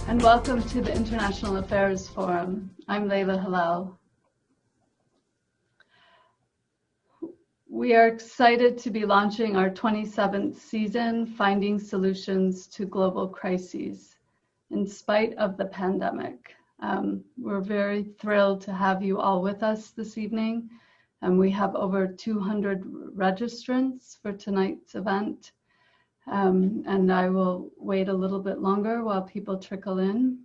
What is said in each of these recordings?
and welcome to the International Affairs Forum. I'm Leila Halal. We are excited to be launching our 27th season, Finding Solutions to Global Crises, in spite of the pandemic. We're very thrilled to have you all with us this evening, and we have over 200 registrants for tonight's event. And I will wait a little bit longer while people trickle in.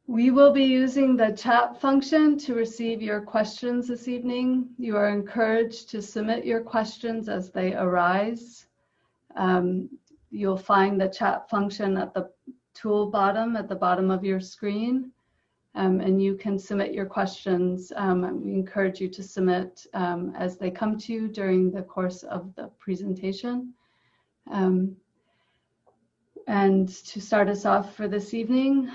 We will be using the chat function to receive your questions this evening. You are encouraged to submit your questions as they arise. You'll find the chat function at the tool bottom, at the bottom of your screen. And you can submit your questions. We encourage you to submit as they come to you during the course of the presentation. And to start us off for this evening,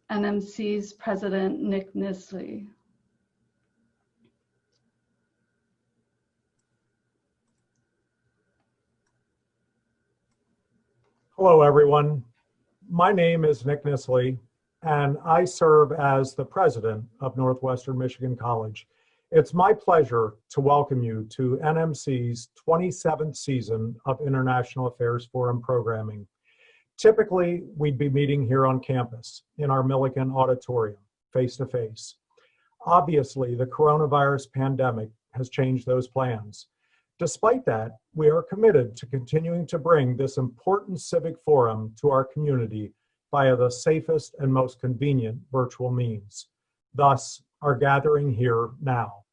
NMC's President Nick Nisley. Hello, everyone. My name is Nick Nisley, and I serve as the president of Northwestern Michigan College. It's my pleasure to welcome you to NMC's 27th season of International Affairs Forum programming. Typically, we'd be meeting here on campus in our Millikan auditorium, face-to-face. Obviously, the coronavirus pandemic has changed those plans. Despite that, we are committed to continuing to bring this important civic forum to our community via the safest and most convenient virtual means, thus our gathering here now.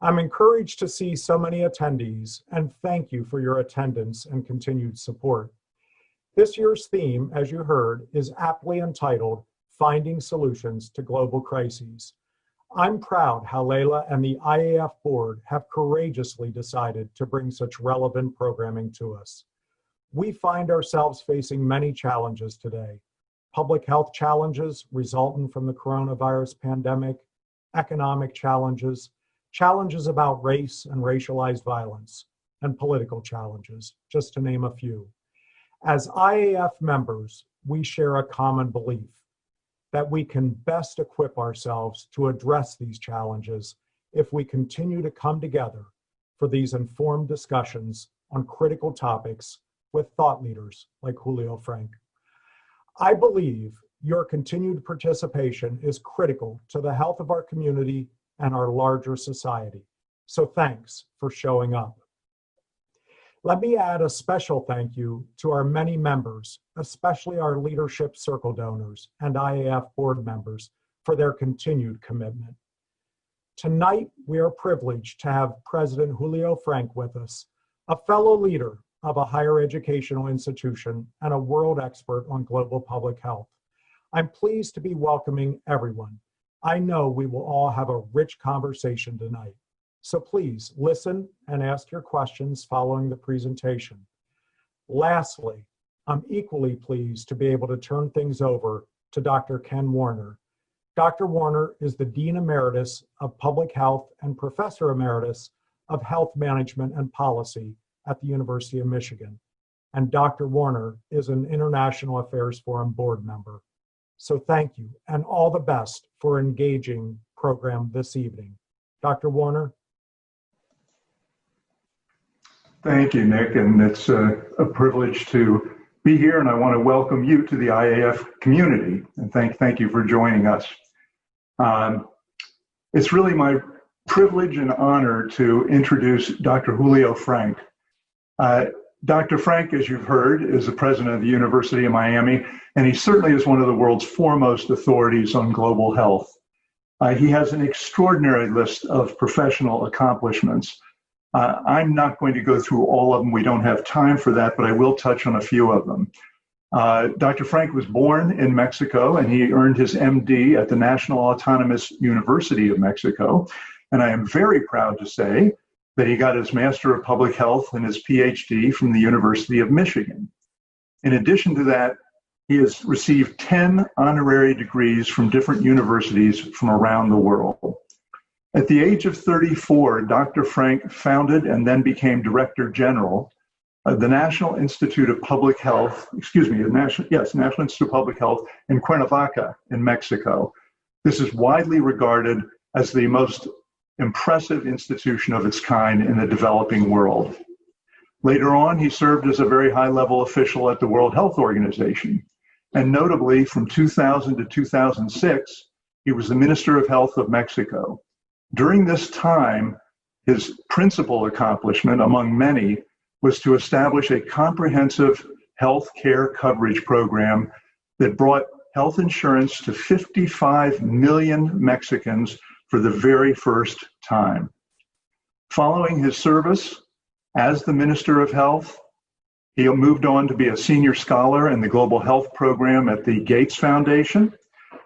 I'm encouraged to see so many attendees, and thank you for your attendance and continued support. This year's theme, as you heard, is aptly entitled, Finding Solutions to Global Crises. I'm proud how Leila and the IAF board have courageously decided to bring such relevant programming to us. We find ourselves facing many challenges today. Public health challenges resulting from the coronavirus pandemic, economic challenges, challenges about race and racialized violence, and political challenges, just to name a few. As IAF members, we share a common belief that we can best equip ourselves to address these challenges if we continue to come together for these informed discussions on critical topics with thought leaders like Julio Frank. I believe your continued participation is critical to the health of our community and our larger society. So thanks for showing up. Let me add a special thank you to our many members, especially our leadership circle donors and IAF board members for their continued commitment. Tonight, we are privileged to have President Julio Frank with us, a fellow leader of a higher educational institution and a world expert on global public health. I'm pleased to be welcoming everyone. I know we will all have a rich conversation tonight. So please listen and ask your questions following the presentation. Lastly, I'm equally pleased to be able to turn things over to Dr. Ken Warner. Dr. Warner is the Dean Emeritus of Public Health and Professor Emeritus of Health Management and Policy at the University of Michigan. And Dr. Warner is an International Affairs Forum board member. So thank you and all the best for engaging program this evening. Dr. Warner. Thank you, Nick, and it's a privilege to be here, and I want to welcome you to the IAF community, and thank you for joining us. It's really my privilege and honor to introduce Dr. Julio Frank. Dr. Frank, as you've heard, is the president of the University of Miami, and he certainly is one of the world's foremost authorities on global health. He has an extraordinary list of professional accomplishments. I'm not going to go through all of them. We don't have time for that, but I will touch on a few of them. Dr. Frank was born in Mexico, and he earned his MD at the National Autonomous University of Mexico. And I am very proud to say that he got his Master of Public Health and his PhD from the University of Michigan. In addition to that, he has received 10 honorary degrees from different universities from around the world. At the age of 34, Dr. Frank founded and then became Director General of the National Institute of Public Health, National Institute of Public Health in Cuernavaca in Mexico. This is widely regarded as the most impressive institution of its kind in the developing world. Later on, he served as a very high-level official at the World Health Organization. And notably, from 2000 to 2006, he was the Minister of Health of Mexico. During this time, his principal accomplishment, among many, was to establish a comprehensive health care coverage program that brought health insurance to 55 million Mexicans for the very first time. Following his service as the Minister of Health, he moved on to be a senior scholar in the Global Health Program at the Gates Foundation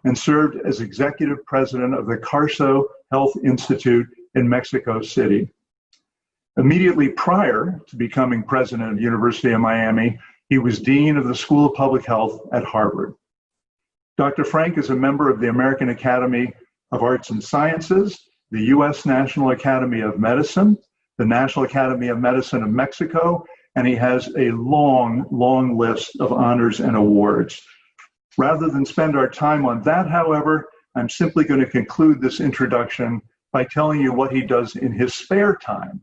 and served as executive president of the Carso Health Institute in Mexico City. Immediately prior to becoming president of the University of Miami, he was dean of the School of Public Health at Harvard. Dr. Frank is a member of the American Academy of Arts and Sciences, the U.S. National Academy of Medicine, the National Academy of Medicine of Mexico, and he has a long, long list of honors and awards. Rather than spend our time on that, however, I'm simply going to conclude this introduction by telling you what he does in his spare time.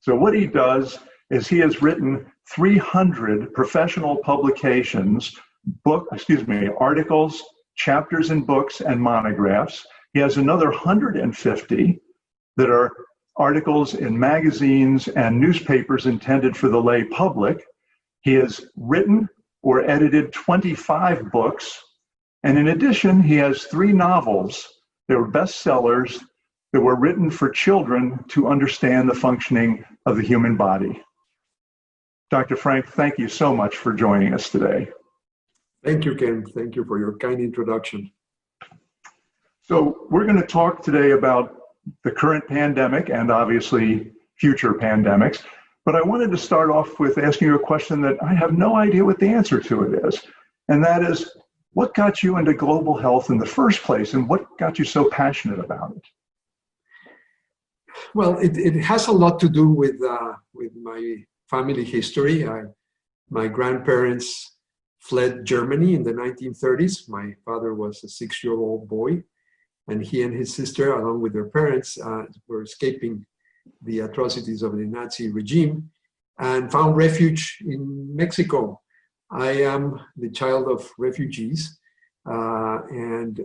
So what he does is he has written 300 professional publications, articles, chapters in books, and monographs. He has another 150 that are articles in magazines and newspapers intended for the lay public. He has written or edited 25 books. And in addition, he has 3 novels that were bestsellers that were written for children to understand the functioning of the human body. Dr. Frank, thank you so much for joining us today. Thank you, Ken. Thank you for your kind introduction. So we're going to talk today about the current pandemic and obviously future pandemics. But I wanted to start off with asking you a question that I have no idea what the answer to it is. And that is, what got you into global health in the first place, and what got you so passionate about it? Well, it has a lot to do with my family history. My grandparents fled Germany in the 1930s. My father was a 6-year-old boy, and he and his sister, along with their parents, were escaping the atrocities of the Nazi regime and found refuge in Mexico. I am the child of refugees, and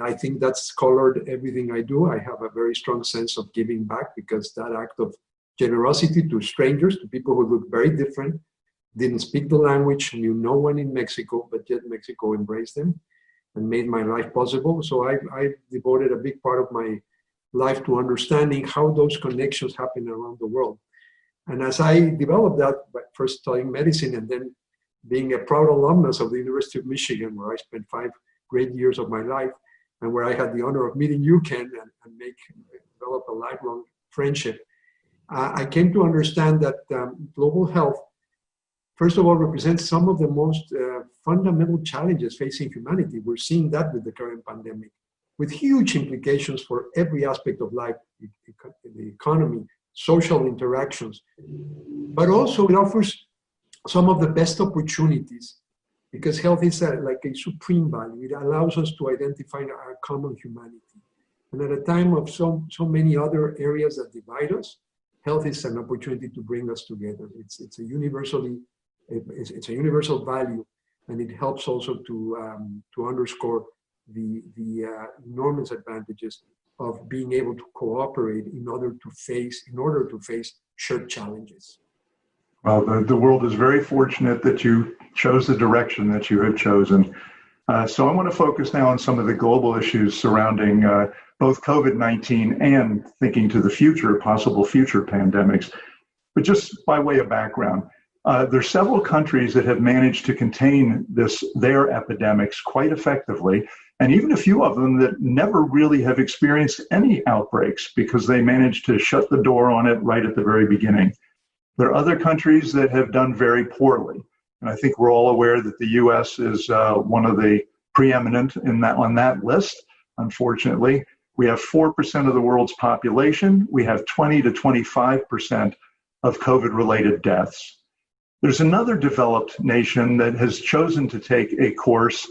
I think that's colored everything I do. I have a very strong sense of giving back because that act of generosity to strangers, to people who look very different, didn't speak the language, knew no one in Mexico, but yet Mexico embraced them and made my life possible. So I devoted a big part of my life to understanding how those connections happen around the world. And as I developed that, by first studying medicine and then being a proud alumnus of the University of Michigan, where I spent 5 great years of my life, and where I had the honor of meeting you, Ken, and develop a lifelong friendship, I came to understand that global health, first of all, represents some of the most fundamental challenges facing humanity. We're seeing that with the current pandemic, with huge implications for every aspect of life, the economy, social interactions. But also it offers some of the best opportunities because health is like a supreme value. It allows us to identify our common humanity. And at a time of so many other areas that divide us, health is an opportunity to bring us together. It's a universal value, and it helps also to underscore the enormous advantages of being able to cooperate in order to face shared challenges. Well, the world is very fortunate that you chose the direction that you have chosen. So I want to focus now on some of the global issues surrounding both COVID-19 and thinking to the future, possible future pandemics. But just by way of background, there's several countries that have managed to contain their epidemics quite effectively, and even a few of them that never really have experienced any outbreaks because they managed to shut the door on it right at the very beginning. There are other countries that have done very poorly, and I think we're all aware that the U.S. is one of the preeminent on that list, unfortunately. We have 4% of the world's population. We have 20 to 25% of COVID-related deaths. There's another developed nation that has chosen to take a course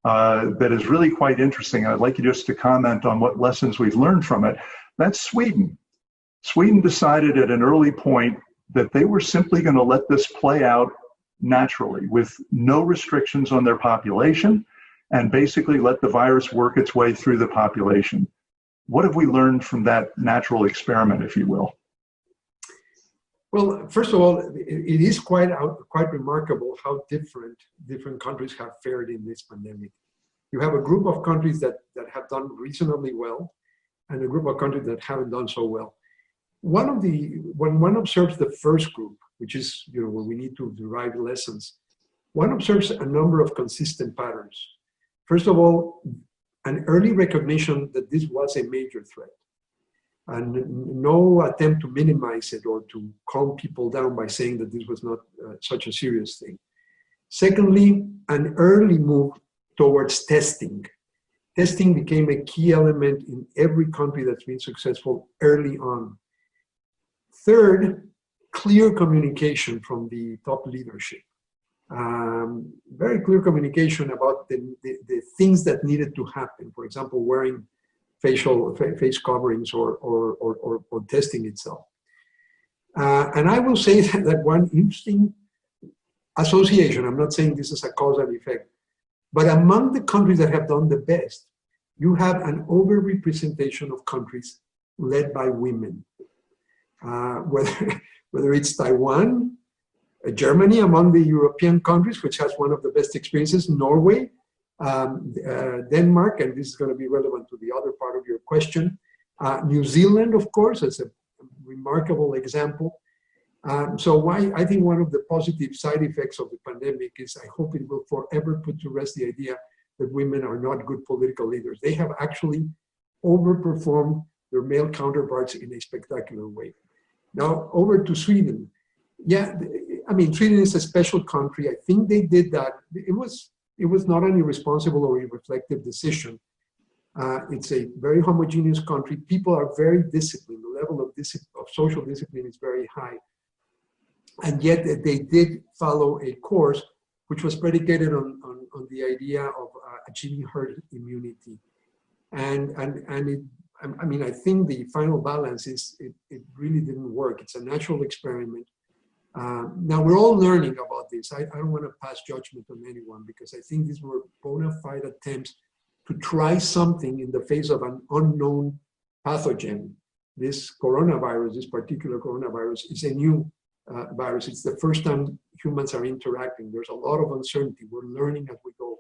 that is really quite interesting. I'd like you just to comment on what lessons we've learned from it. That's Sweden. Sweden decided at an early point that they were simply going to let this play out naturally with no restrictions on their population and basically let the virus work its way through the population. What have we learned from that natural experiment, if you will? Well, first of all, it is quite remarkable how different countries have fared in this pandemic. You have a group of countries that have done reasonably well, and a group of countries that haven't done so well. When one observes the first group, which is where we need to derive lessons, one observes a number of consistent patterns. First of all, an early recognition that this was a major threat, and no attempt to minimize it or to calm people down by saying that this was not such a serious thing. Secondly, an early move towards testing. Testing became a key element in every country that's been successful early on. Third, clear communication from the top leadership. Very clear communication about the things that needed to happen. For example, wearing face coverings or testing itself. And I will say that one interesting association, I'm not saying this is a cause and effect, but among the countries that have done the best, you have an overrepresentation of countries led by women. Whether it's Taiwan, Germany among the European countries, which has one of the best experiences, Norway, Denmark, and this is going to be relevant to the other part of your question. New Zealand, of course, as a remarkable example. So I think one of the positive side effects of the pandemic is I hope it will forever put to rest the idea that women are not good political leaders. They have actually overperformed their male counterparts in a spectacular way. Now, over to Sweden. Yeah, I mean, Sweden is a special country. I think they did that. It was not an irresponsible or irreflective decision. It's a very homogeneous country. People are very disciplined. The level of social discipline is very high. And yet they did follow a course which was predicated on the idea of achieving herd immunity. And I think the final balance is it really didn't work. It's a natural experiment. Now we're all learning about this. I don't want to pass judgment on anyone because I think these were bona fide attempts to try something in the face of an unknown pathogen. This coronavirus, this particular coronavirus, is a new virus. It's the first time humans are interacting. There's a lot of uncertainty. We're learning as we go.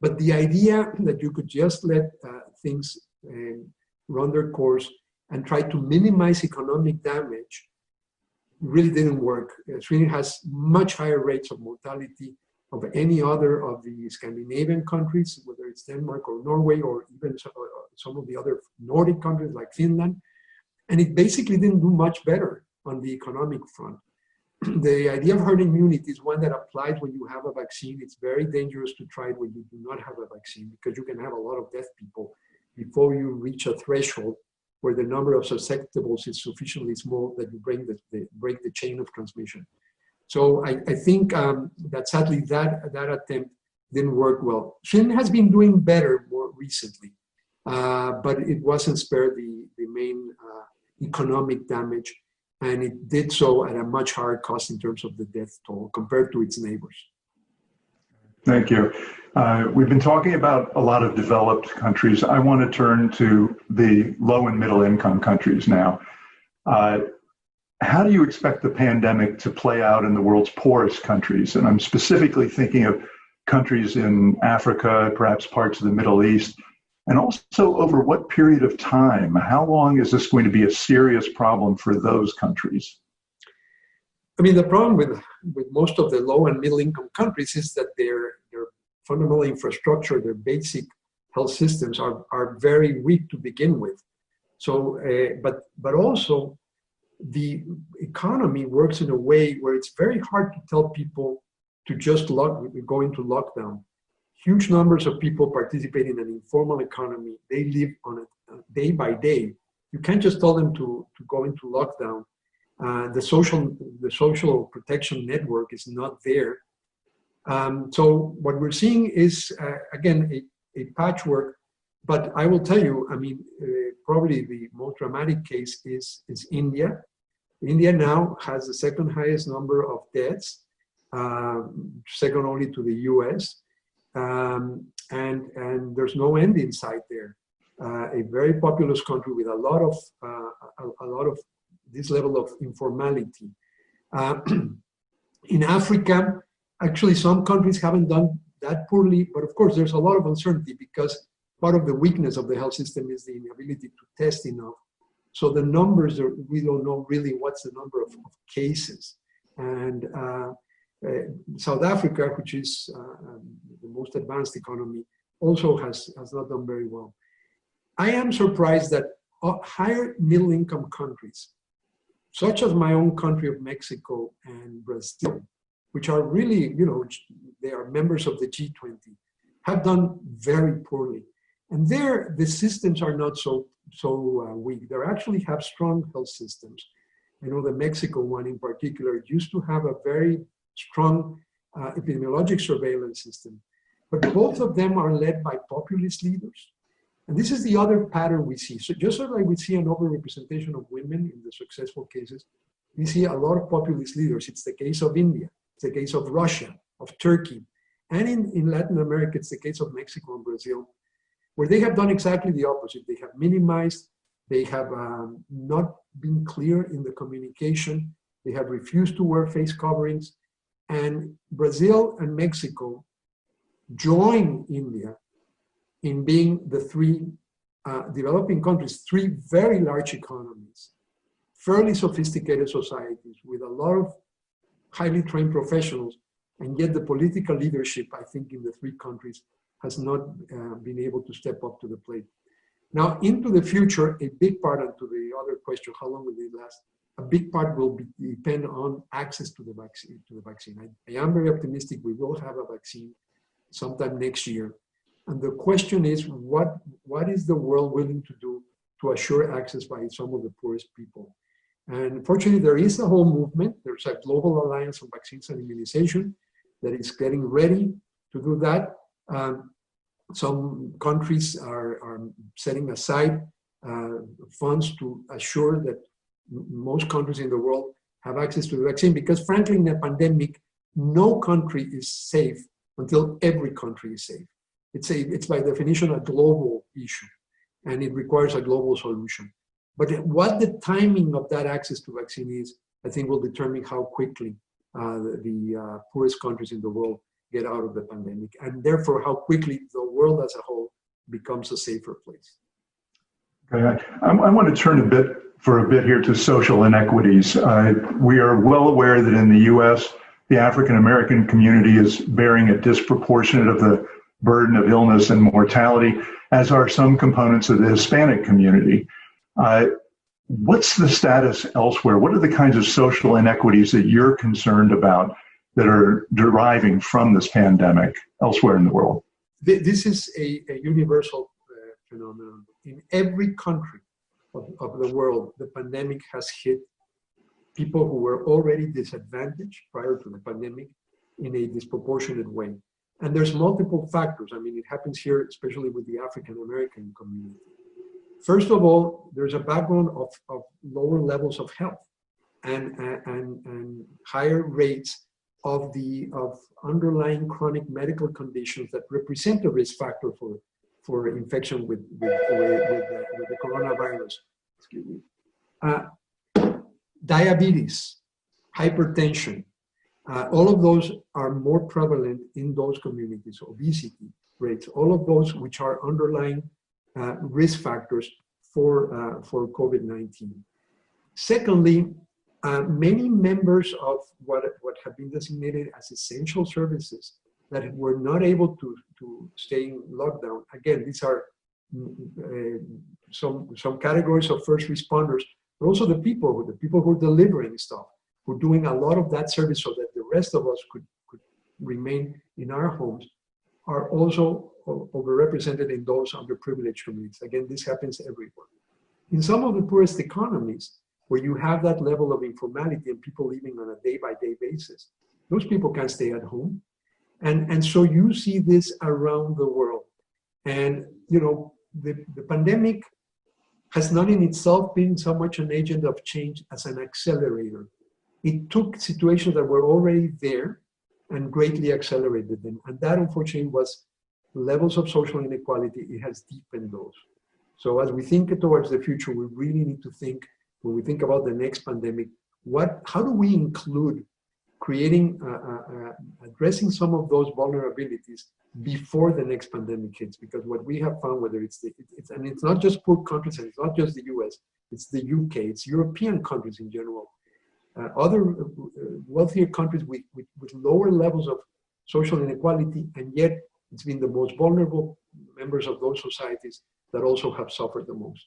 But the idea that you could just let things run their course and try to minimize economic damage really didn't work. Sweden has much higher rates of mortality of any other of the Scandinavian countries, whether it's Denmark or Norway or even some of the other Nordic countries like Finland. And it basically didn't do much better on the economic front. The idea of herd immunity is one that applies when you have a vaccine. It's very dangerous to try it when you do not have a vaccine because you can have a lot of deaf people before you reach a threshold where the number of susceptibles is sufficiently small that you break the chain of transmission. So I think that sadly that attempt didn't work well. Sweden has been doing better more recently, but it wasn't spared the main economic damage, and it did so at a much higher cost in terms of the death toll compared to its neighbors. Thank you. We've been talking about a lot of developed countries. I want to turn to the low and middle income countries now. How do you expect the pandemic to play out in the world's poorest countries? And I'm specifically thinking of countries in Africa, perhaps parts of the Middle East, and also over what period of time? How long is this going to be a serious problem for those countries? I mean, the problem with most of the low and middle income countries is that their fundamental infrastructure, their basic health systems are very weak to begin with. So, but also the economy works in a way where it's very hard to tell people to just go into lockdown. Huge numbers of people participate in an informal economy. They live on day by day. You can't just tell them to go into lockdown. The social protection network is not there. So what we're seeing is, again, a patchwork. But I will tell you, I mean, probably the most dramatic case is India. India now has the second highest number of deaths, second only to the US. And there's no end in sight there. A very populous country with a lot of this level of informality. In Africa, actually, some countries haven't done that poorly, but of course, there's a lot of uncertainty because part of the weakness of the health system is the inability to test enough. So the numbers, we don't know really what's the number of cases. And South Africa, which is the most advanced economy, also has not done very well. I am surprised that higher middle income countries, such as my own country of Mexico and Brazil, which are really, they are members of the G20, have done very poorly. And there, the systems are not so weak. They actually have strong health systems. I know the Mexico one in particular used to have a very strong epidemiologic surveillance system. But both of them are led by populist leaders. And this is the other pattern we see. So just like we see an overrepresentation of women in the successful cases, we see a lot of populist leaders. It's the case of India, it's the case of Russia, of Turkey, and in Latin America, it's the case of Mexico and Brazil, where they have done exactly the opposite. They have minimized, they have not been clear in the communication, they have refused to wear face coverings, and Brazil and Mexico join India in being the three developing countries, three very large economies, fairly sophisticated societies with a lot of highly trained professionals, and yet the political leadership, I think, in the three countries has not been able to step up to the plate. Now, into the future, a big part, and to the other question, how long will it last? A big part will depend on access to the vaccine. I am very optimistic we will have a vaccine sometime next year. And the question is, what is the world willing to do to assure access by some of the poorest people? And fortunately, there is a whole movement. There's a global alliance on vaccines and immunization that is getting ready to do that. Some countries are setting aside funds to assure that most countries in the world have access to the vaccine, because frankly, in a pandemic, no country is safe until every country is safe. It's by definition a global issue, and it requires a global solution. But what the timing of that access to vaccine is, I think will determine how quickly the poorest countries in the world get out of the pandemic, and therefore how quickly the world as a whole becomes a safer place. Okay. I want to turn for a bit here to social inequities. We are well aware that in the US, the African American community is bearing a disproportionate of the burden of illness and mortality, as are some components of the Hispanic community. What's the status elsewhere? What are the kinds of social inequities that you're concerned about that are deriving from this pandemic elsewhere in the world? This is a universal phenomenon. In every country of the world, the pandemic has hit people who were already disadvantaged prior to the pandemic in a disproportionate way. And there's multiple factors. I mean, it happens here, especially with the African American community. First of all, there's a background of lower levels of health and higher rates of underlying chronic medical conditions that represent a risk factor for infection with the coronavirus. Excuse me. Diabetes, hypertension, all of those are more prevalent in those communities. Obesity rates, all of those which are underlying risk factors for COVID-19. Secondly, many members of what have been designated as essential services that were not able to stay in lockdown. Again, these are some categories of first responders, but also the people who are delivering stuff, who are doing a lot of that service so that the rest of us could remain in our homes, are also overrepresented in those underprivileged communities. Again, this happens everywhere. In some of the poorest economies, where you have that level of informality and people living on a day-by-day basis, those people can't stay at home. And so you see this around the world. And, you know, the pandemic has not in itself been so much an agent of change as an accelerator. It took situations that were already there and greatly accelerated them. And that, unfortunately, was levels of social inequality. It has deepened those. So as we think towards the future, we really need to think, when we think about the next pandemic, how do we include creating, addressing some of those vulnerabilities before the next pandemic hits? Because what we have found, whether and it's not just poor countries, and it's not just the US, it's the UK, it's European countries in general, other wealthier countries with lower levels of social inequality, and yet it's been the most vulnerable members of those societies that also have suffered the most.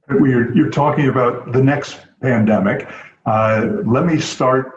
You're talking about the next pandemic. Let me start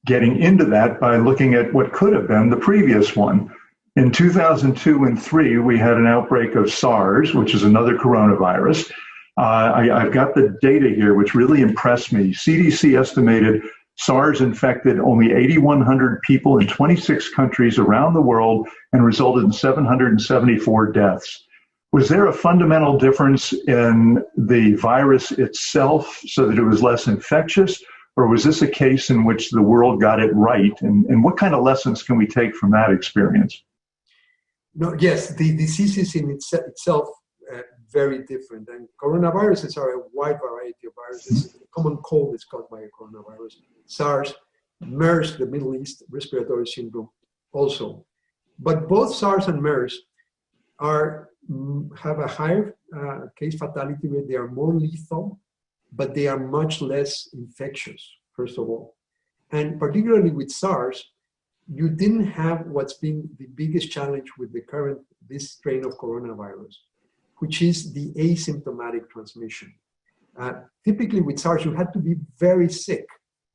getting into that by looking at what could have been the previous one. In 2002 and 2003, we had an outbreak of SARS, which is another coronavirus. I've got the data here, which really impressed me. CDC estimated SARS infected only 8,100 people in 26 countries around the world and resulted in 774 deaths. Was there a fundamental difference in the virus itself so that it was less infectious, or was this a case in which the world got it right? And what kind of lessons can we take from that experience? No, yes, the disease is in itself very different. And coronaviruses are a wide variety of viruses. The common cold is caused by a coronavirus. SARS, MERS, the Middle East respiratory syndrome also. But both SARS and MERS have a higher case fatality rate. They are more lethal, but they are much less infectious, first of all. And particularly with SARS, you didn't have what's been the biggest challenge with this strain of coronavirus, which is the asymptomatic transmission. Typically with SARS, you had to be very sick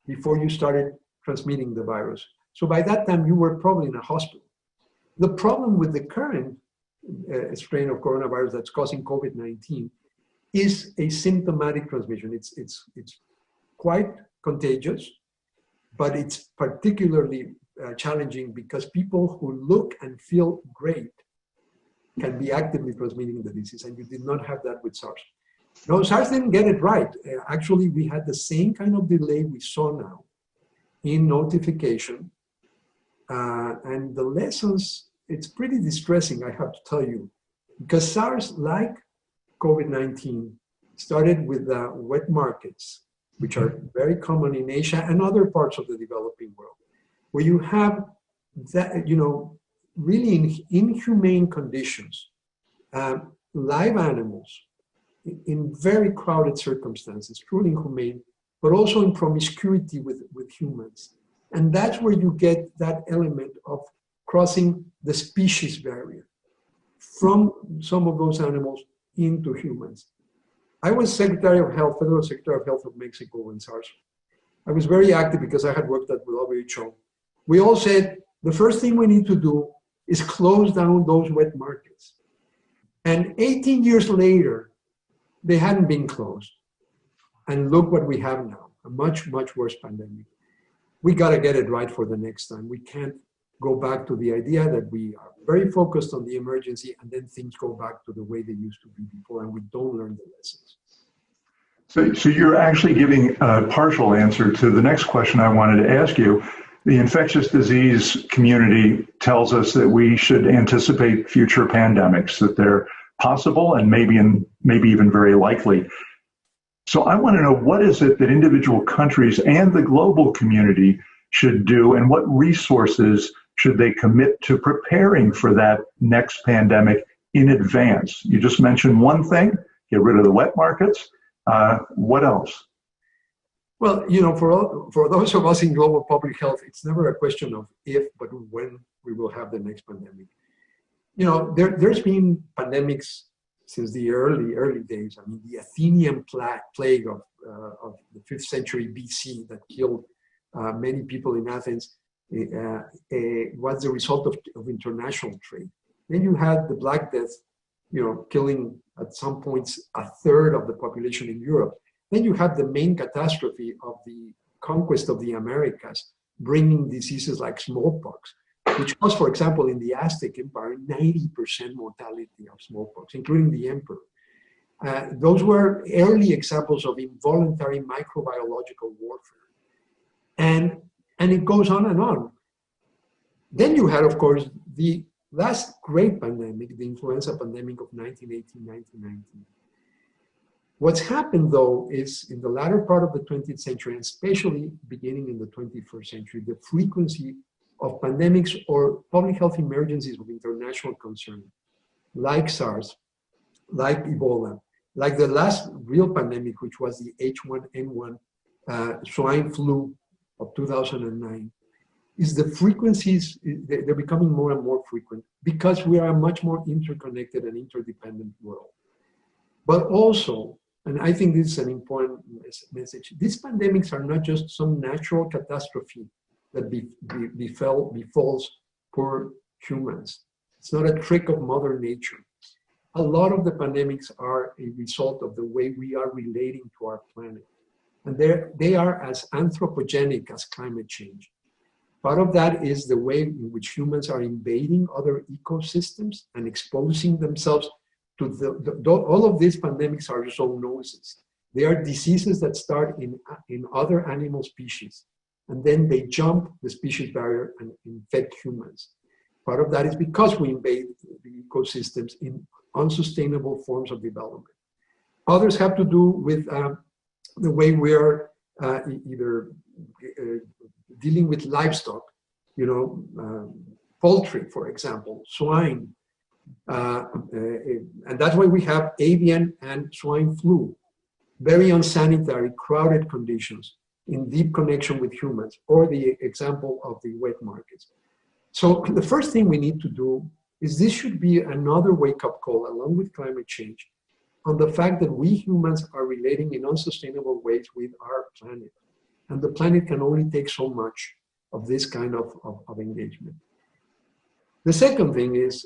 before you started transmitting the virus. So by that time, you were probably in a hospital. The problem with the current strain of coronavirus that's causing COVID-19 is asymptomatic transmission. It's quite contagious, but it's particularly challenging because people who look and feel great can be actively transmitting the disease, and you did not have that with SARS. No, SARS didn't get it right. Actually, we had the same kind of delay we saw now in notification, and the lessons, it's pretty distressing, I have to tell you, because SARS, like COVID-19, started with wet markets, which are very common in Asia and other parts of the developing world, where you have that, really in inhumane conditions, live animals in very crowded circumstances, truly inhumane, but also in promiscuity with humans. And that's where you get that element of crossing the species barrier from some of those animals into humans. I was Secretary of Health, Federal Secretary of Health of Mexico when SARS. I was very active because I had worked at WHO. We all said, the first thing we need to do is close down those wet markets. And 18 years later, they hadn't been closed. And look what we have now, a much, much worse pandemic. We gotta get it right for the next time. We can't go back to the idea that we are very focused on the emergency and then things go back to the way they used to be before, and we don't learn the lessons. So you're actually giving a partial answer to the next question I wanted to ask you. The infectious disease community tells us that we should anticipate future pandemics, that they're possible and maybe even very likely. So I want to know, what is it that individual countries and the global community should do, and what resources should they commit to preparing for that next pandemic in advance? You just mentioned one thing, get rid of the wet markets. What else? Well, for those of us in global public health, it's never a question of if, but when we will have the next pandemic. There's been pandemics since the early days. I mean, the Athenian plague of the 5th century BC that killed many people in Athens was the result of international trade. Then you had the Black Death, killing at some points a third of the population in Europe. Then you had the main catastrophe of the conquest of the Americas, bringing diseases like smallpox, which was, for example, in the Aztec Empire, 90% mortality of smallpox, including the emperor. Those were early examples of involuntary microbiological warfare. And it goes on and on. Then you had, of course, the last great pandemic, the influenza pandemic of 1918, 1919. What's happened, though, is in the latter part of the 20th century, and especially beginning in the 21st century, the frequency of pandemics or public health emergencies of international concern, like SARS, like Ebola, like the last real pandemic, which was the H1N1 swine flu of 2009, is the frequencies, they're becoming more and more frequent because we are a much more interconnected and interdependent world. But also, and I think this is an important message, these pandemics are not just some natural catastrophe that befalls poor humans. It's not a trick of Mother Nature. A lot of the pandemics are a result of the way we are relating to our planet. And they are as anthropogenic as climate change. Part of that is the way in which humans are invading other ecosystems and exposing themselves to all of these pandemics are zoonoses. They are diseases that start in other animal species, and then they jump the species barrier and infect humans. Part of that is because we invade the ecosystems in unsustainable forms of development. Others have to do with the way we are either dealing with livestock, poultry, for example, swine. And that's why we have avian and swine flu, very unsanitary, crowded conditions in deep connection with humans, or the example of the wet markets. So the first thing we need to do is this should be another wake-up call, along with climate change, on the fact that we humans are relating in unsustainable ways with our planet. And the planet can only take so much of this kind of engagement. The second thing is,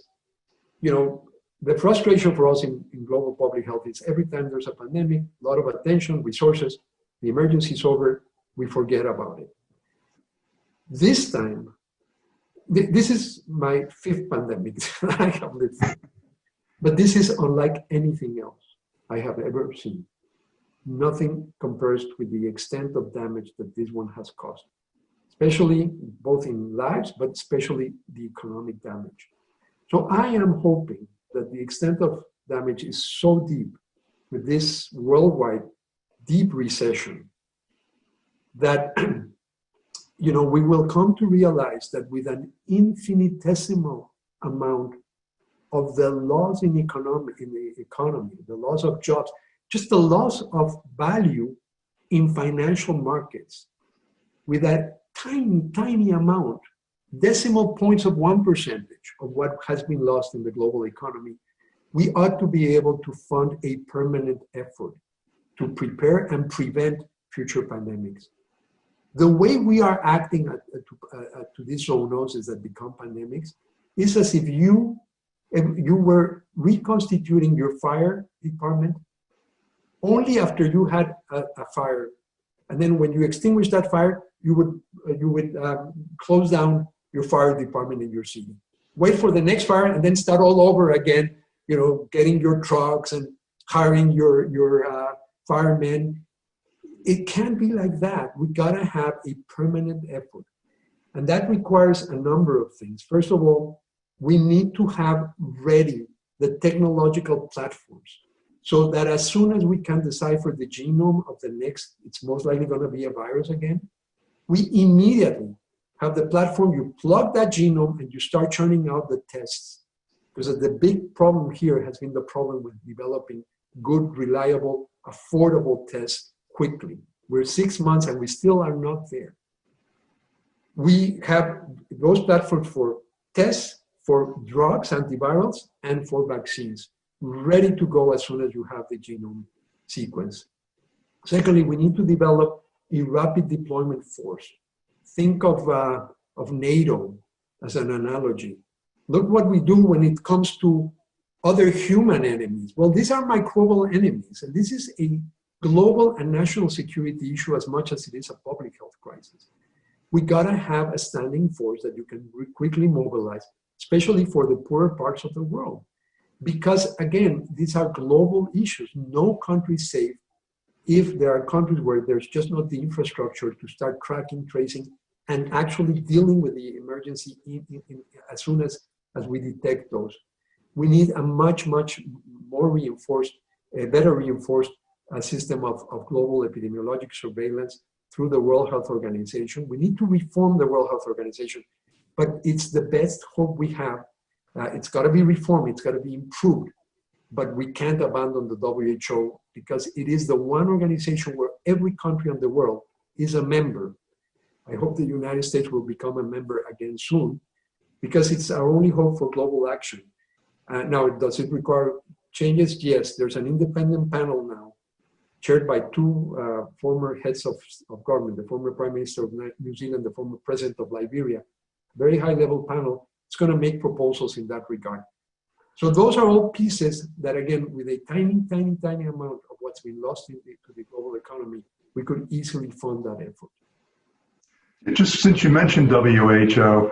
the frustration for us in global public health is every time there's a pandemic, a lot of attention, resources, the emergency is over, we forget about it. This time, this is my 5th pandemic that I have lived through. But this is unlike anything else I have ever seen. Nothing compares with the extent of damage that this one has caused, especially both in lives, but especially the economic damage. So I am hoping that the extent of damage is so deep with this worldwide deep recession that we will come to realize that with an infinitesimal amount of the loss in the economy, the loss of jobs, just the loss of value in financial markets, with that tiny, tiny amount, decimal points of 1% of what has been lost in the global economy, we ought to be able to fund a permanent effort to prepare and prevent future pandemics. The way we are acting to these zoonoses that become pandemics is as if you were reconstituting your fire department only after you had a fire. And then when you extinguish that fire, you would close down your fire department in your city. Wait for the next fire and then start all over again, getting your trucks and hiring your firemen. It can't be like that. We gotta have a permanent effort. And that requires a number of things. First of all, we need to have ready the technological platforms so that as soon as we can decipher the genome of the next, it's most likely gonna be a virus again, we immediately have the platform, you plug that genome and you start churning out the tests. Because the big problem here has been the problem with developing good, reliable, affordable tests quickly. We're 6 months and we still are not there. We have those platforms for tests, for drugs, antivirals, and for vaccines, ready to go as soon as you have the genome sequence. Secondly, we need to develop a rapid deployment force. Think of of NATO as an analogy. Look what we do when it comes to other human enemies. Well, these are microbial enemies, and this is a global and national security issue as much as it is a public health crisis. We gotta have a standing force that you can quickly mobilize, especially for the poorer parts of the world. Because again, these are global issues. No country is safe if there are countries where there's just not the infrastructure to start tracking, tracing, and actually dealing with the emergency as soon as we detect those. We need a much more reinforced, better reinforced system of global epidemiologic surveillance through the World Health Organization. We need to reform the World Health Organization, but it's the best hope we have. It's got to be reformed, it's got to be improved, but we can't abandon the WHO because it is the one organization where every country in the world is a member. I hope the United States will become a member again soon because it's our only hope for global action. Now, does it require changes? Yes, there's an independent panel now chaired by two former heads of government, the former Prime Minister of New Zealand, the former President of Liberia, very high level panel. It's going to make proposals in that regard. So those are all pieces that, again, with a tiny amount of what's been lost to the global economy, we could easily fund that effort. Just since you mentioned WHO,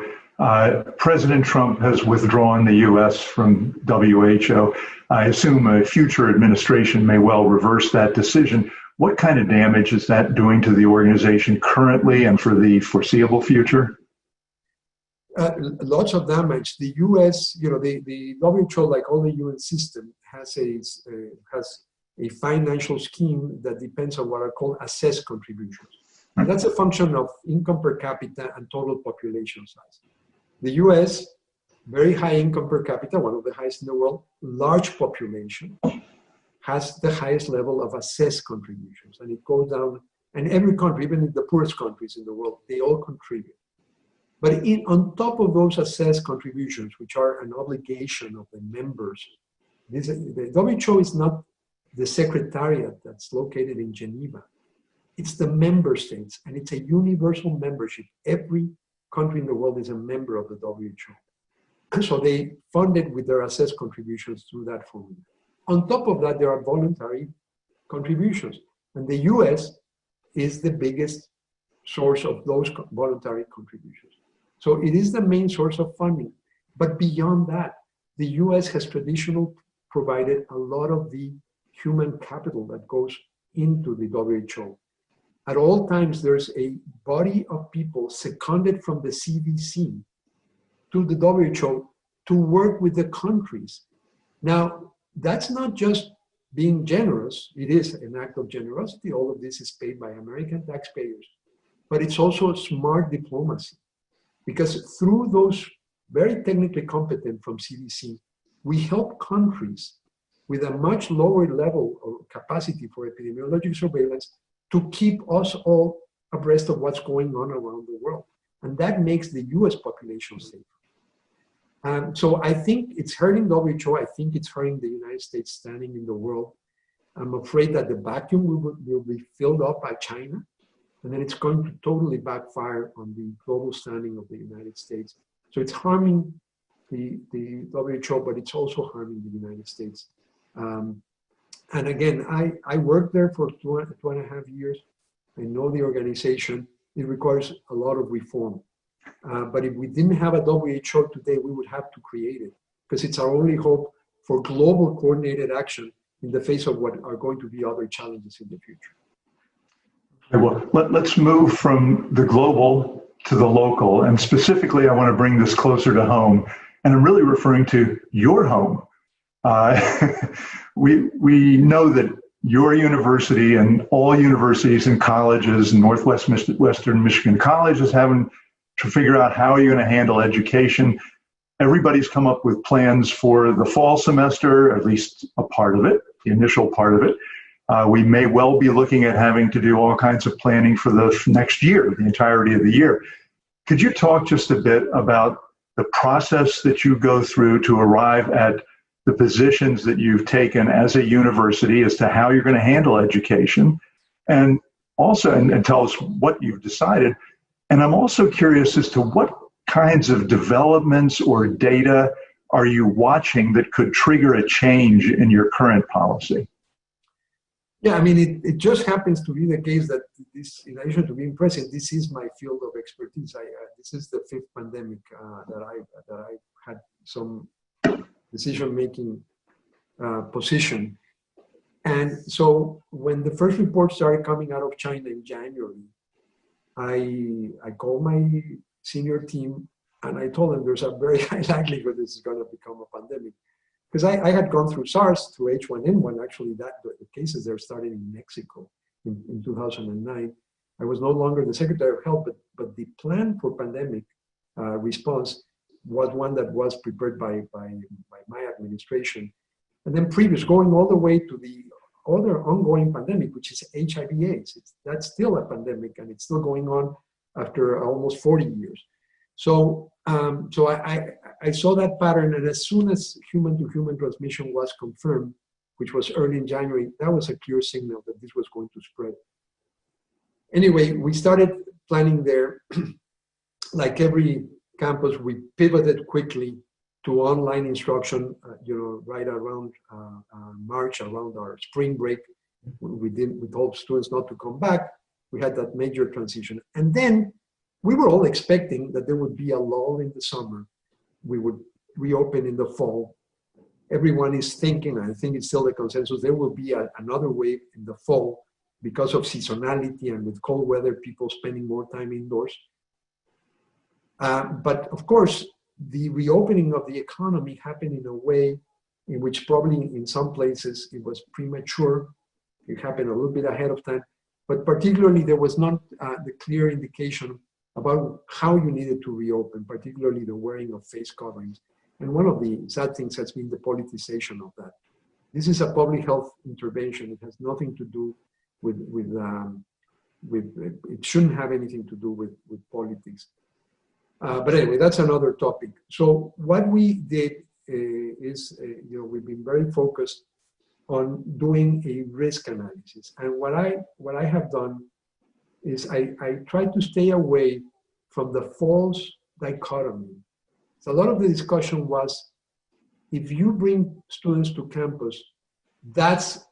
President Trump has withdrawn the U.S. from WHO. I assume a future administration may well reverse that decision. What kind of damage is that doing to the organization currently and for the foreseeable future? Lots of damage. The U.S., the WHO, like all the UN system, has a financial scheme that depends on what are called assessed contributions. And that's a function of income per capita and total population size. The U.S., very high income per capita, one of the highest in the world, large population, has the highest level of assessed contributions. And it goes down, and every country, even in the poorest countries in the world, they all contribute. But on top of those assessed contributions, which are an obligation of the members, the WHO is not the secretariat that's located in Geneva. It's the member states, and it's a universal membership. Every country in the world is a member of the WHO. So they fund it with their assessed contributions through that formula. On top of that, there are voluntary contributions. And the US is the biggest source of those voluntary contributions. So it is the main source of funding. But beyond that, the US has traditionally provided a lot of the human capital that goes into the WHO. At all times, there's a body of people seconded from the CDC to the WHO to work with the countries. Now, that's not just being generous. It is an act of generosity. All of this is paid by American taxpayers. But it's also a smart diplomacy. Because through those very technically competent from CDC, we help countries with a much lower level of capacity for epidemiologic surveillance to keep us all abreast of what's going on around the world. And that makes the US population safer. So I think it's hurting WHO. I think it's hurting the United States standing in the world. I'm afraid that the vacuum will be filled up by China. And then it's going to totally backfire on the global standing of the United States. So it's harming the WHO, but it's also harming the United States. And again, I worked there for two and a half years. I know the organization. It requires a lot of reform. But if we didn't have a WHO today, we would have to create it because it's our only hope for global coordinated action in the face of what are going to be other challenges in the future. Well, let's move from the global to the local. And specifically, I want to bring this closer to home. And I'm really referring to your home. We know that your university and all universities and colleges in Northwestern Michigan College is having to figure out how you're going to handle education. Everybody's come up with plans for the fall semester, at least a part of it, the initial part of it. We may well be looking at having to do all kinds of planning for the next year, the entirety of the year. Could you talk just a bit about the process that you go through to arrive at the positions that you've taken as a university as to how you're going to handle education, and also and tell us what you've decided And I'm also curious as to what kinds of developments or data are you watching that could trigger a change in your current policy? Yeah, I mean, it just happens to be the case that this, in addition to being president, this is my field of expertise. This is the 5th pandemic that I had some decision-making position. And so when the first report started coming out of China in January, I called my senior team and I told them there's a very high likelihood this is going to become a pandemic. Because I had gone through SARS, through H1N1, actually the cases there started in Mexico in 2009. I was no longer the Secretary of Health, but the plan for pandemic response was one that was prepared by my administration. And then going all the way to the other ongoing pandemic, which is HIV/AIDS. That's still a pandemic and it's still going on after almost 40 years. So, I saw that pattern, and as soon as human-to-human transmission was confirmed, which was early in January, that was a clear signal that this was going to spread. Anyway, we started planning there. Like every campus, we pivoted quickly to online instruction, right around March, around our spring break. We told students not to come back. We had that major transition. And then we were all expecting that there would be a lull in the summer. We would reopen in the fall. Everyone is thinking, and I think it's still the consensus, there will be another wave in the fall because of seasonality and with cold weather, people spending more time indoors. But of course, the reopening of the economy happened in a way in which probably in some places it was premature. It happened a little bit ahead of time, but particularly there was not the clear indication about how you needed to reopen, particularly the wearing of face coverings. And one of the sad things has been the politicization of that. This is a public health intervention. It has nothing to do with it shouldn't have anything to do with politics. But anyway, that's another topic. So what we did is, we've been very focused on doing a risk analysis. And what I have done is I try to stay away from the false dichotomy. So a lot of the discussion was, if you bring students to campus, that's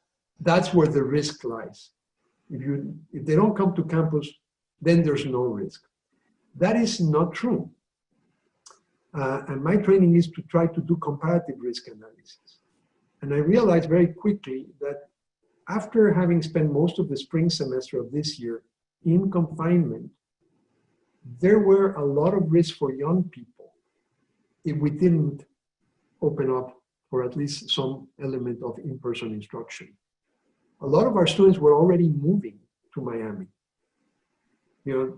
where the risk lies. If they don't come to campus, then there's no risk. That is not true. And my training is to try to do comparative risk analysis. And I realized very quickly that after having spent most of the spring semester of this year in confinement, there were a lot of risks for young people if we didn't open up for at least some element of in-person instruction. A lot of our students were already moving to Miami,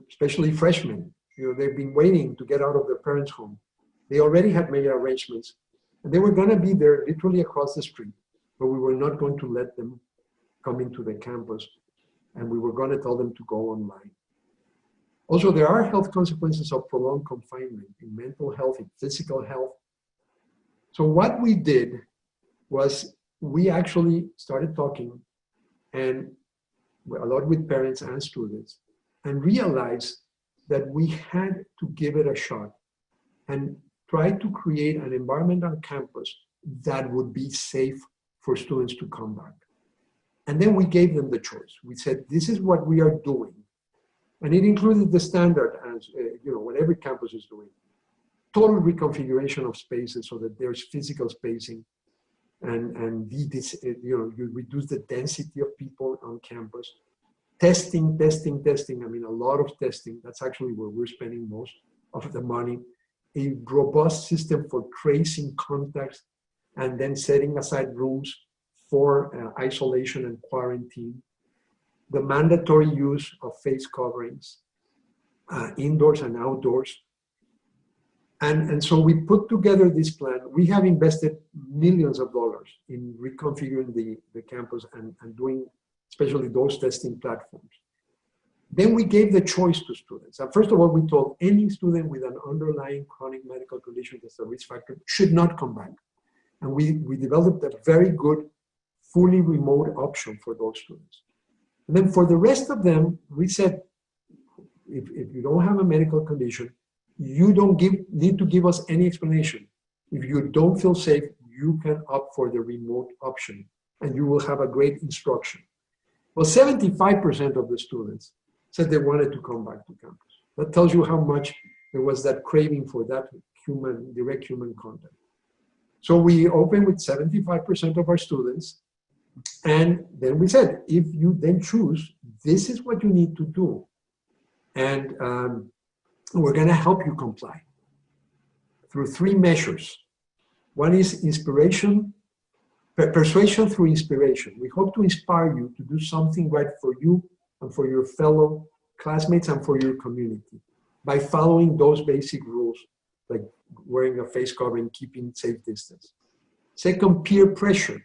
especially freshmen. They've been waiting to get out of their parents' home. They already had made arrangements, and they were going to be there literally across the street, but we were not going to let them come into the campus, and we were going to tell them to go online. Also, there are health consequences of prolonged confinement in mental health, in physical health. So what we did was we actually started talking and a lot with parents and students, and realized that we had to give it a shot and try to create an environment on campus that would be safe for students to come back. And then we gave them the choice. We said, this is what we are doing. And it included the standard, as what every campus is doing. Total reconfiguration of spaces so that there's physical spacing, and you reduce the density of people on campus. Testing. I mean, a lot of testing. That's actually where we're spending most of the money. A robust system for tracing contacts and then setting aside rooms for isolation and quarantine. The mandatory use of face coverings, indoors and outdoors. And so we put together this plan. We have invested millions of dollars in reconfiguring the campus and doing especially those testing platforms. Then we gave the choice to students. And first of all, we told any student with an underlying chronic medical condition that's a risk factor should not come back. And we developed a very good, fully remote option for those students. And then for the rest of them, we said, if you don't have a medical condition, you don't need to give us any explanation. If you don't feel safe, you can opt for the remote option, and you will have a great instruction. Well, 75% of the students said they wanted to come back to campus. That tells you how much there was that craving for that direct human contact. So we opened with 75% of our students, and then we said, if you then choose, this is what you need to do. And we're gonna help you comply through 3 measures. One is inspiration, persuasion through inspiration. We hope to inspire you to do something right for you and for your fellow classmates and for your community by following those basic rules, like wearing a face covering, keeping safe distance. Second, peer pressure.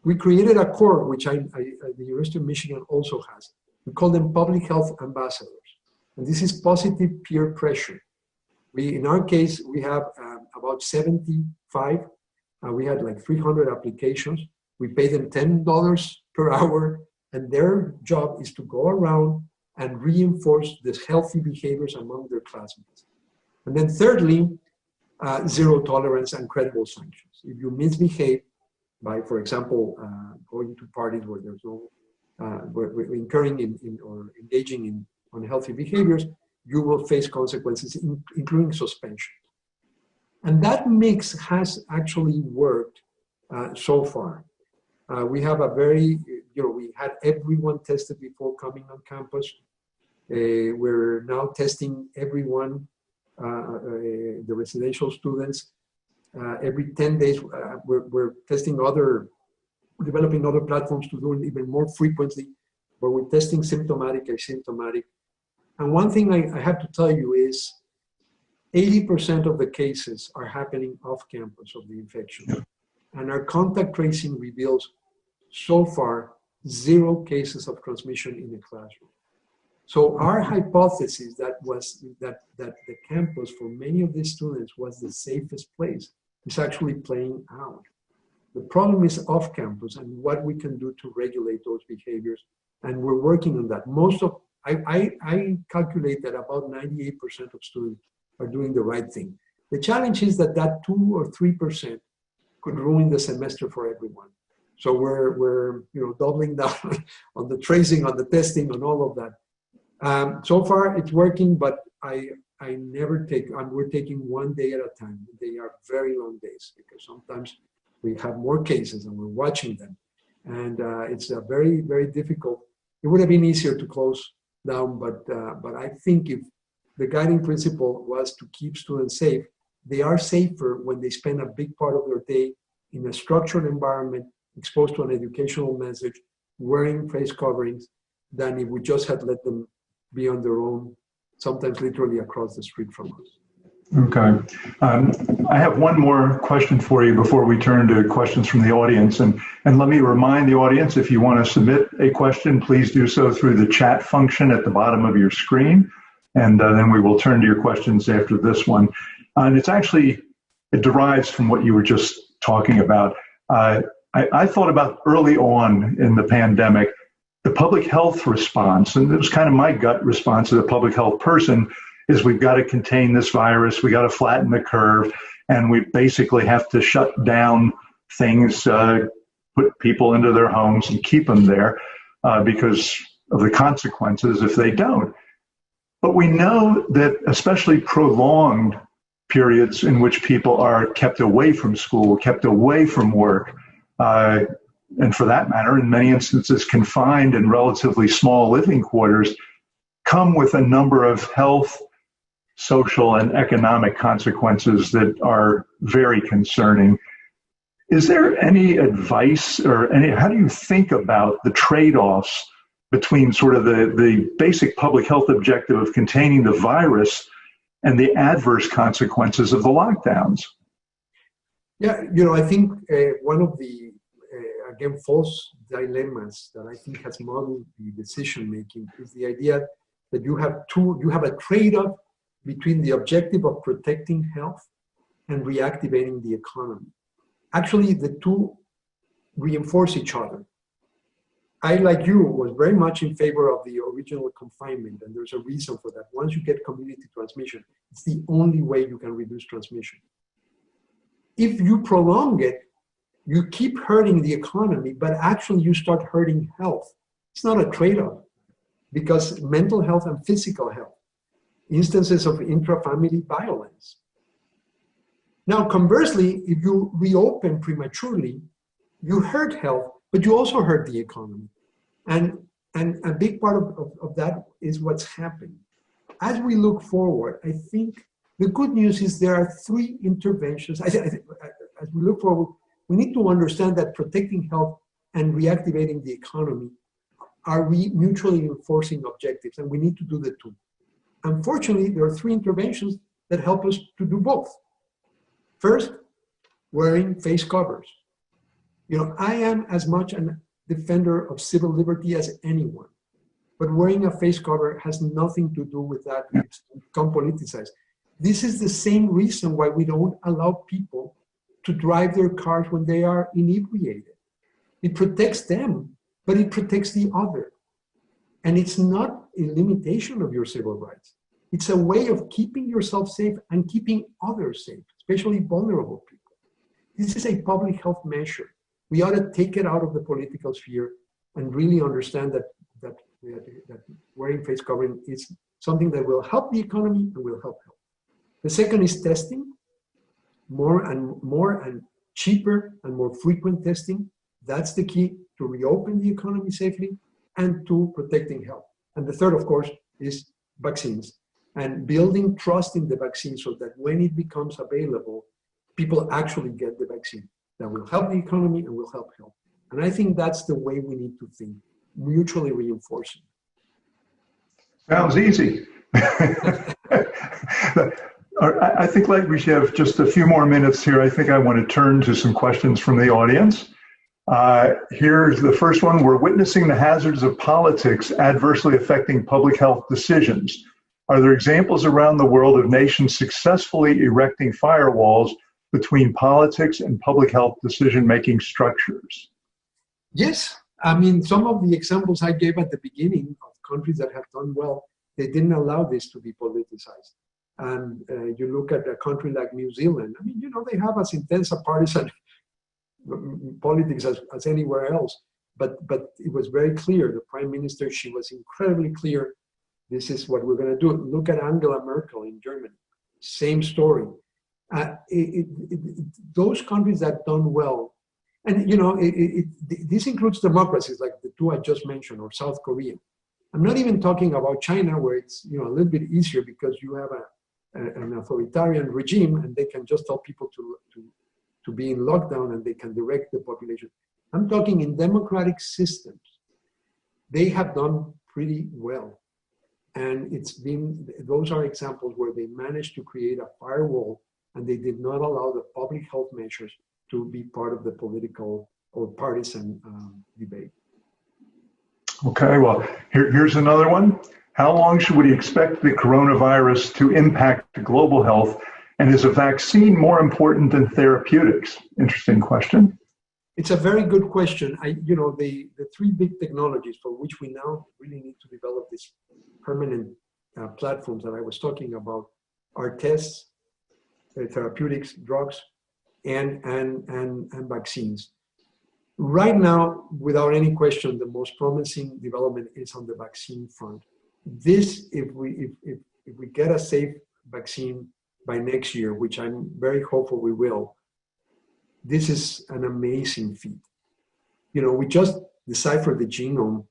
We created a core, which the University of Michigan also has. We call them public health ambassadors. And this is positive peer pressure. In our case, we have about 75. We had like 300 applications. We pay them $10 per hour, and their job is to go around and reinforce the healthy behaviors among their classmates. And then thirdly, zero tolerance and credible sanctions. If you misbehave by, for example, going to parties where there's no, we're incurring in or engaging in unhealthy behaviors, you will face consequences, including suspension. And that mix has actually worked so far. We have a very, we had everyone tested before coming on campus. We're now testing everyone, the residential students. Every 10 days, we're testing developing other platforms to do it even more frequently, where we're testing symptomatic, asymptomatic. And one thing I have to tell you is 80% of the cases are happening off campus of the infection. And our contact tracing reveals so far 0 cases of transmission in the classroom. So our hypothesis that the campus for many of these students was the safest place is actually playing out. The problem is off campus and what we can do to regulate those behaviors. And we're working on that. I calculate that about 98% of students are doing the right thing. The challenge is that 2 or 3% could ruin the semester for everyone. So we're doubling down on the tracing, on the testing, on all of that. So far it's working, but I never we're taking 1 day at a time. They are very long days because sometimes we have more cases and we're watching them. And it's a very, very difficult. It would have been easier to close down, but I think if the guiding principle was to keep students safe, they are safer when they spend a big part of their day in a structured environment, exposed to an educational message, wearing face coverings, than if we just had let them be on their own, sometimes literally across the street from us. Okay. I have one more question for you before we turn to questions from the audience. And let me remind the audience, if you want to submit a question, please do so through the chat function at the bottom of your screen. And then we will turn to your questions after this one. And it derives from what you were just talking about. I thought about early on in the pandemic, the public health response, and it was kind of my gut response as a public health person, is we've got to contain this virus, we got to flatten the curve, and we basically have to shut down things, put people into their homes and keep them there because of the consequences if they don't. But we know that especially prolonged periods in which people are kept away from school, kept away from work, and for that matter, in many instances, confined in relatively small living quarters, come with a number of health, social, and economic consequences that are very concerning. Is there any advice or how do you think about the trade-offs between sort of the basic public health objective of containing the virus and the adverse consequences of the lockdowns? Yeah, I think one of the, again, false dilemmas that I think has modeled the decision-making is the idea that you have a trade-off between the objective of protecting health and reactivating the economy. Actually, the two reinforce each other. I, like you, was very much in favor of the original confinement, and there's a reason for that. Once you get community transmission, it's the only way you can reduce transmission. If you prolong it, you keep hurting the economy, but actually you start hurting health. It's not a trade-off, because mental health and physical health, instances of intra-family violence. Now, conversely, if you reopen prematurely, you hurt health, but you also hurt the economy. And a big part of that is what's happening. As we look forward, I think the good news is there are 3 interventions. As we look forward, we need to understand that protecting health and reactivating the economy are mutually enforcing objectives, and we need to do the 2. Unfortunately, there are 3 interventions that help us to do both. First, wearing face covers. You know, I am as much a defender of civil liberty as anyone, but wearing a face cover has nothing to do with that. It's become politicized. This is the same reason why we don't allow people to drive their cars when they are inebriated. It protects them, but it protects the other. And it's not a limitation of your civil rights. It's a way of keeping yourself safe and keeping others safe, especially vulnerable people. This is a public health measure. We ought to take it out of the political sphere and really understand that wearing face covering is something that will help the economy and will help health. The second is testing, more and cheaper and more frequent testing. That's the key to reopen the economy safely and to protecting health. And the third, of course, is vaccines and building trust in the vaccine so that when it becomes available, people actually get the vaccine. That will help the economy and will help health. And I think that's the way we need to think, mutually reinforcing. Sounds easy. I think like we have just a few more minutes here. I think I want to turn to some questions from the audience. Here's the first one. We're witnessing the hazards of politics adversely affecting public health decisions. Are there examples around the world of nations successfully erecting firewalls between politics and public health decision-making structures? Yes. I mean, some of the examples I gave at the beginning of countries that have done well, they didn't allow this to be politicized. And you look at a country like New Zealand, I mean, you know, they have as intense a partisan politics as anywhere else. But it was very clear, the prime minister, she was incredibly clear, this is what we're going to do. Look at Angela Merkel in Germany, same story. Those countries that done well, and you know, this includes democracies like the 2 I just mentioned, or South Korea. I'm not even talking about China, where it's, you know, a little bit easier because you have an authoritarian regime and they can just tell people to be in lockdown and they can direct the population. I'm talking in democratic systems. They have done pretty well. And those are examples where they managed to create a firewall and they did not allow the public health measures to be part of the political or partisan debate. Okay, well, here's another one. How long should we expect the coronavirus to impact global health? And is a vaccine more important than therapeutics? Interesting question. It's a very good question. You know, the 3 big technologies for which we now really need to develop these permanent platforms that I was talking about are tests, therapeutics, drugs, and vaccines. Right now, without any question, the most promising development is on the vaccine front. This, if we get a safe vaccine by next year, which I'm very hopeful we will, this is an amazing feat. You know, we just deciphered the genome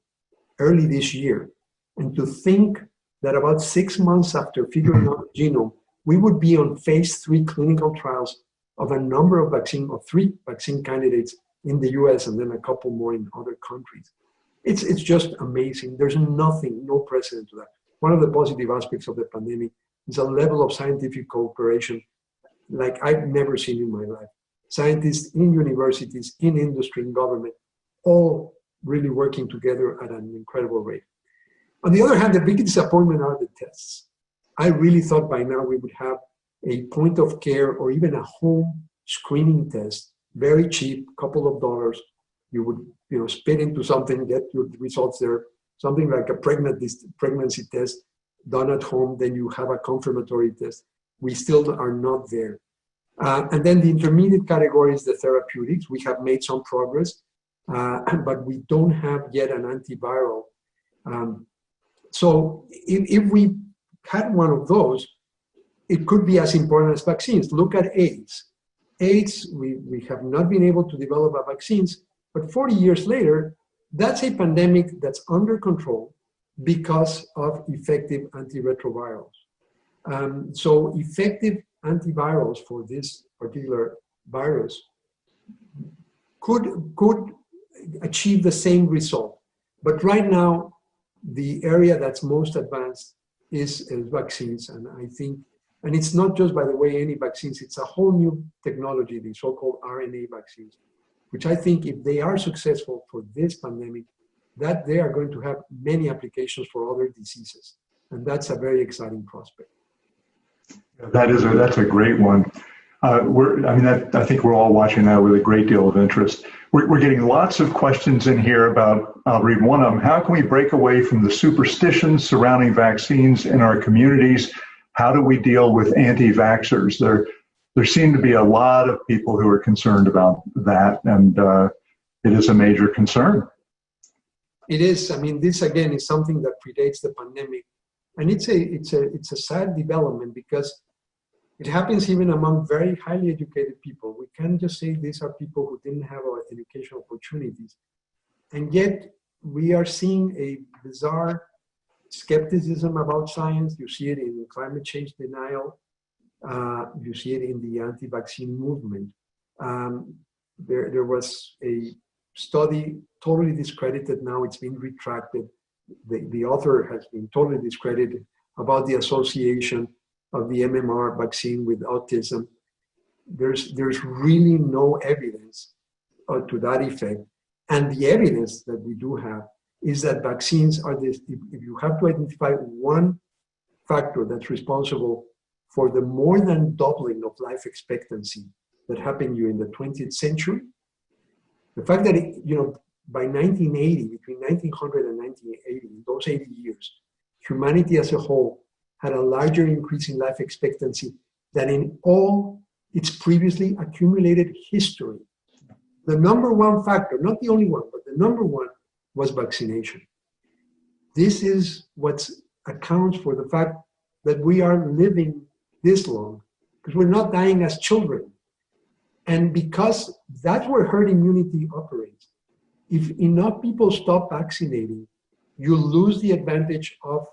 early this year, and to think that about 6 months after figuring out the genome, we would be on phase 3 clinical trials of a number of 3 vaccine candidates in the US and then a couple more in other countries. It's just amazing. There's no precedent to that. One of the positive aspects of the pandemic is a level of scientific cooperation like I've never seen in my life. Scientists in universities, in industry, in government, all really working together at an incredible rate. On the other hand, the big disappointment are the tests. I really thought by now we would have a point of care or even a home screening test, very cheap, couple of dollars, You would spit into something, get your results there, something like a pregnancy test done at home, then you have a confirmatory test. We still are not there. And then the intermediate category is the therapeutics. We have made some progress, but we don't have yet an antiviral. So if we had one of those, it could be as important as vaccines. Look at AIDS. AIDS, we have not been able to develop vaccines, but 40 years later, that's a pandemic that's under control because of effective antiretrovirals. So effective antivirals for this particular virus could achieve the same result. But right now, the area that's most advanced is vaccines. And I think, and it's not just, by the way, any vaccines, it's a whole new technology, the so-called RNA vaccines, which I think if they are successful for this pandemic, that they are going to have many applications for other diseases. And that's a very exciting prospect. That's a great one. I think we're all watching that with a great deal of interest. We're getting lots of questions in here about, I'll read one of them. How can we break away from the superstitions surrounding vaccines in our communities? How do we deal with anti-vaxxers? There seem to be a lot of people who are concerned about that, and it is a major concern. It is. I mean, this again is something that predates the pandemic, and it's a sad development because it happens even among very highly educated people. We can't just say these are people who didn't have educational opportunities, and yet we are seeing a bizarre skepticism about science. You see it in climate change denial. You see it in the anti-vaccine movement. There was a study totally discredited. Now it's been retracted. The author has been totally discredited about the association of the MMR vaccine with autism. There's really no evidence to that effect. And the evidence that we do have is that vaccines are this. If you have to identify one factor that's responsible for the more than doubling of life expectancy that happened in the 20th century, the fact that, by 1980, between 1900 and 1980, in those 80 years, humanity as a whole had a larger increase in life expectancy than in all its previously accumulated history. The number one factor, not the only one, but the number one, was vaccination. This is what accounts for the fact that we are living this long, because we're not dying as children. And because that's where herd immunity operates. If enough people stop vaccinating, you lose the advantage of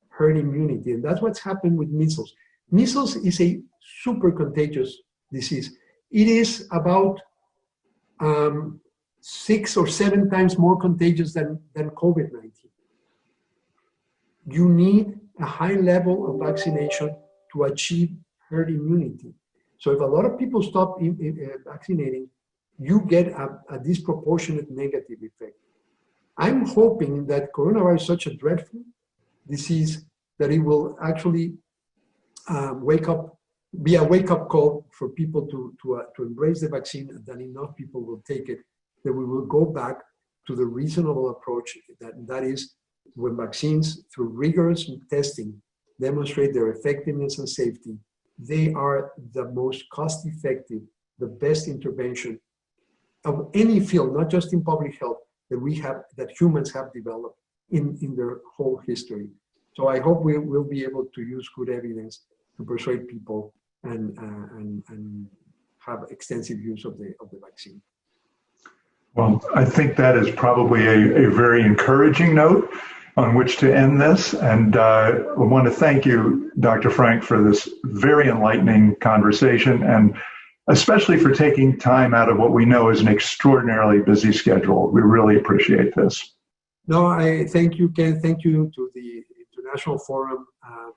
herd immunity. And that's what's happened with measles. Measles is a super contagious disease. It is about 6 or 7 times more contagious than COVID-19. You need a high level of vaccination to achieve herd immunity. So if a lot of people stop vaccinating, you get a disproportionate negative effect. I'm hoping that coronavirus is such a dreadful disease that it will actually be a wake-up call for people to embrace the vaccine, and that enough people will take it, that we will go back to the reasonable approach that is when vaccines, through rigorous testing, demonstrate their effectiveness and safety, they are the most cost-effective, the best intervention of any field, not just in public health, that humans have developed in their whole history. So I hope we'll be able to use good evidence to persuade people and have extensive use of the vaccine. Well, I think that is probably a very encouraging note on which to end this. And I want to thank you, Dr. Frank, for this very enlightening conversation, and especially for taking time out of what we know is an extraordinarily busy schedule. We really appreciate this. No, I thank you, Ken. Thank you to the International Forum.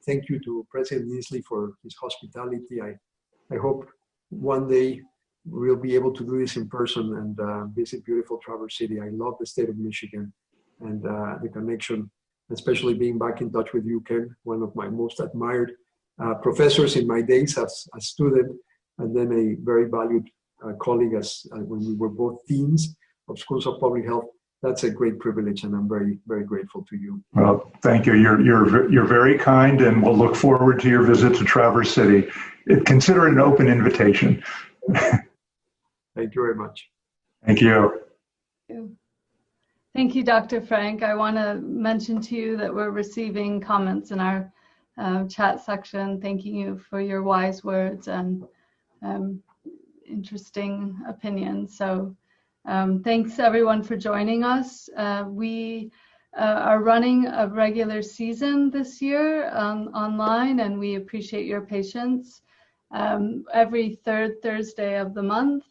Thank you to President Nisley for his hospitality. I hope one day we'll be able to do this in person and visit beautiful Traverse City. I love the state of Michigan and the connection, especially being back in touch with you, Ken, one of my most admired professors in my days as a student, and then a very valued colleague when we were both deans of schools of public health. That's a great privilege, and I'm very, very grateful to you. Well, thank you. You're very kind, and we'll look forward to your visit to Traverse City. Consider it an open invitation. Thank you very much. Thank you. Thank you, Dr. Frank. I want to mention to you that we're receiving comments in our chat section, thanking you for your wise words and interesting opinions. So thanks everyone for joining us. We are running a regular season this year online, and we appreciate your patience. Every third Thursday of the month,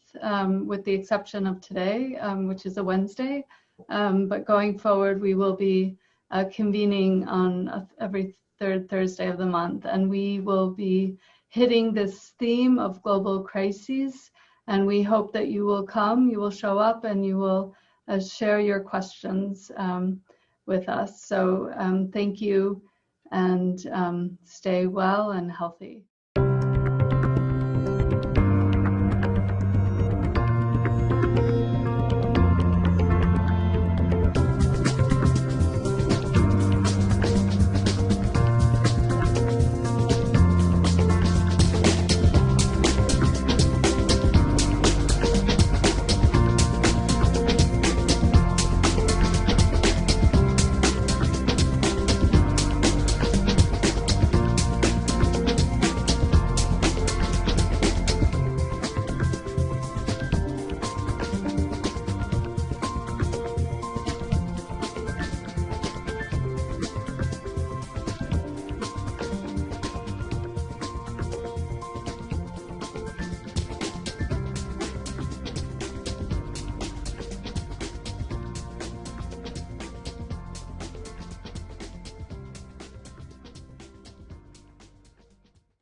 with the exception of today, which is a Wednesday. But going forward, we will be convening on every third Thursday of the month, and we will be hitting this theme of global crises. And we hope that you will come, you will show up, and you will share your questions with us. So thank you, and stay well and healthy.